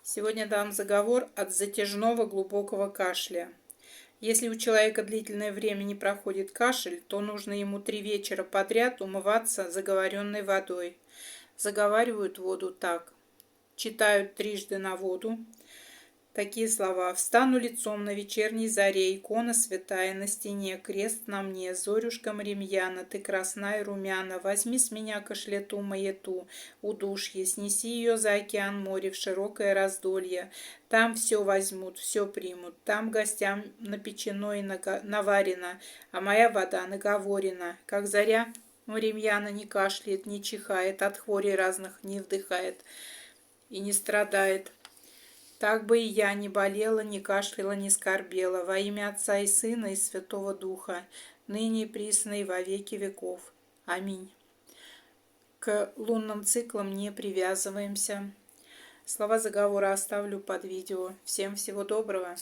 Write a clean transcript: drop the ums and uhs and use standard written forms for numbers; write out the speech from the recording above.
Сегодня дам заговор от затяжного глубокого кашля. Если у человека длительное время не проходит кашель, то нужно ему 3 вечера подряд умываться заговоренной водой. Заговаривают воду так. Читают трижды на воду такие слова: «Встану лицом на вечерней заре, икона святая на стене, крест на мне, зорюшка Маримьяна, ты красна и румяна, возьми с меня кашлету маяту, удушье, снеси ее за океан море в широкое раздолье, там все возьмут, все примут, там гостям напечено и наварено, а моя вода наговорена, как заря Маримьяна не кашляет, не чихает, от хворей разных не вдыхает и не страдает. Так бы и я не болела, не кашляла, не скорбела, во имя Отца и Сына и Святого Духа, ныне и присно и во веки веков. Аминь». К лунным циклам не привязываемся. Слова заговора оставлю под видео. Всем всего доброго.